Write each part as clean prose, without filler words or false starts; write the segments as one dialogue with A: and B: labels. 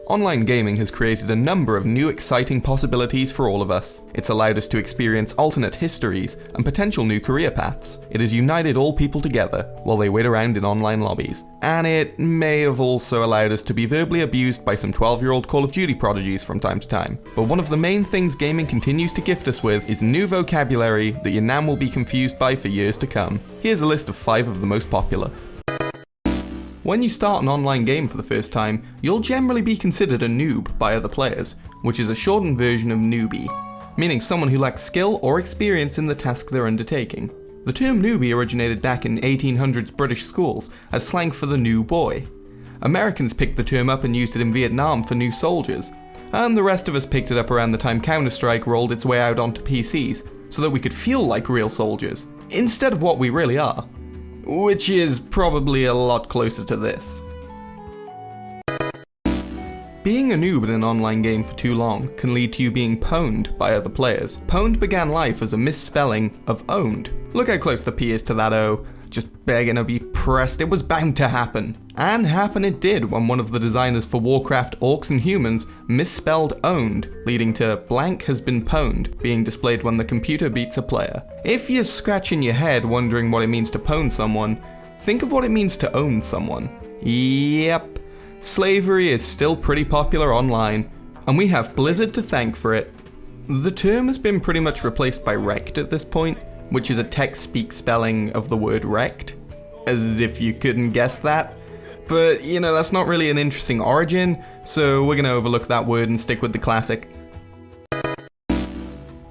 A: Online gaming has created a number of new exciting possibilities for all of us. It's allowed us to experience alternate histories and potential new career paths. It has united all people together while they wait around in online lobbies. And it may have also allowed us to be verbally abused by some 12-year-old Call of Duty prodigies from time to time. But one of the main things gaming continues to gift us with is new vocabulary that your nan will be confused by for years to come. Here's a list of 5 of the most popular. When you start an online game for the first time, you'll generally be considered a noob by other players, which is a shortened version of newbie, meaning someone who lacks skill or experience in the task they're undertaking. The term newbie originated back in 1800s British schools as slang for the new boy. Americans picked the term up and used it in Vietnam for new soldiers, and the rest of us picked it up around the time Counter-Strike rolled its way out onto PCs, so that we could feel like real soldiers, instead of what we really are. Which is probably a lot closer to this. Being a noob in an online game for too long can lead to you being pwned by other players. Pwned began life as a misspelling of owned. Look how close the P is to that O, just begging to be pressed. It was bound to happen. And happen it did when one of the designers for Warcraft Orcs and Humans misspelled owned, leading to blank has been pwned being displayed when the computer beats a player. If you're scratching your head wondering what it means to pwn someone, think of what it means to own someone. Yep, slavery is still pretty popular online, and we have Blizzard to thank for it. The term has been pretty much replaced by wrecked at this point, which is a text-speak spelling of the word wrecked. As if you couldn't guess that. But, you know, that's not really an interesting origin, so we're gonna overlook that word and stick with the classic.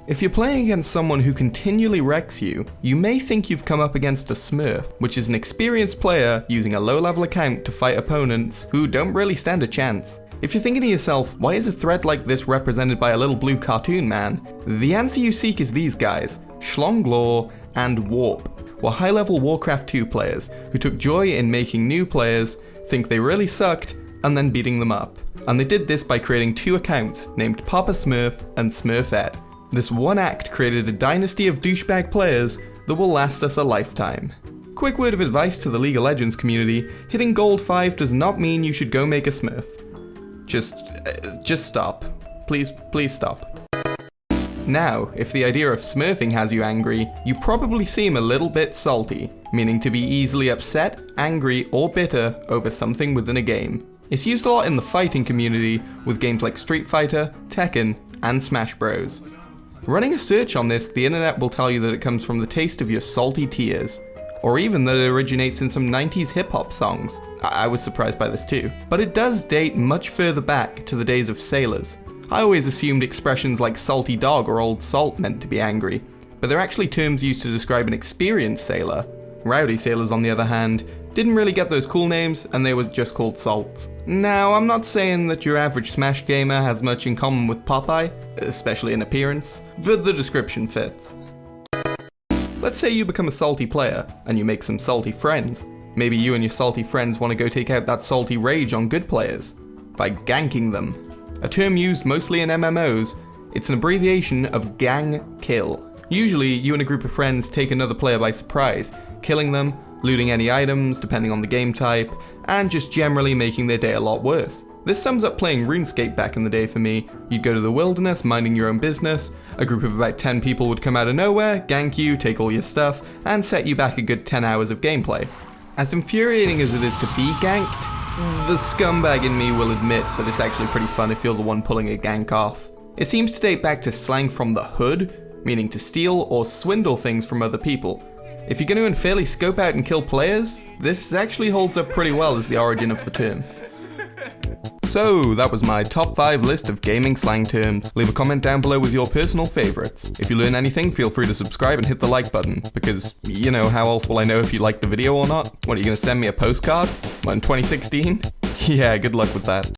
A: If you're playing against someone who continually wrecks you, you may think you've come up against a Smurf, which is an experienced player using a low-level account to fight opponents who don't really stand a chance. If you're thinking to yourself, why is a thread like this represented by a little blue cartoon man? The answer you seek is these guys, Schlonglaw and Warp, were high-level Warcraft 2 players who took joy in making new players think they really sucked and then beating them up. And they did this by creating 2 accounts named Papa Smurf and Smurfette. This one act created a dynasty of douchebag players that will last us a lifetime. Quick word of advice to the League of Legends community, hitting Gold 5 does not mean you should go make a Smurf. Just stop. Please stop. Now, if the idea of smurfing has you angry, you probably seem a little bit salty, meaning to be easily upset, angry, or bitter over something within a game. It's used a lot in the fighting community with games like Street Fighter, Tekken, and Smash Bros. Running a search on this, the internet will tell you that it comes from the taste of your salty tears, or even that it originates in some 90s hip-hop songs. I was surprised by this too. But it does date much further back to the days of sailors. I always assumed expressions like salty dog or old salt meant to be angry, but they're actually terms used to describe an experienced sailor. Rowdy sailors, on the other hand, didn't really get those cool names, and they were just called salts. Now, I'm not saying that your average Smash gamer has much in common with Popeye, especially in appearance, but the description fits. Let's say you become a salty player, and you make some salty friends. Maybe you and your salty friends want to go take out that salty rage on good players by ganking them. A term used mostly in MMOs, it's an abbreviation of gang kill. Usually, you and a group of friends take another player by surprise, killing them, looting any items depending on the game type, and just generally making their day a lot worse. This sums up playing RuneScape back in the day for me. You'd go to the wilderness, minding your own business, a group of about 10 people would come out of nowhere, gank you, take all your stuff, and set you back a good 10 hours of gameplay. As infuriating as it is to be ganked, the scumbag in me will admit that it's actually pretty fun if you're the one pulling a gank off. It seems to date back to slang from the hood, meaning to steal or swindle things from other people. If you're going to unfairly scope out and kill players, this actually holds up pretty well as the origin of the term. So, that was my top 5 list of gaming slang terms. Leave a comment down below with your personal favourites. If you learn anything, feel free to subscribe and hit the like button, because, you know, how else will I know if you liked the video or not? What, are you going to send me a postcard? What, in 2016? Yeah, good luck with that.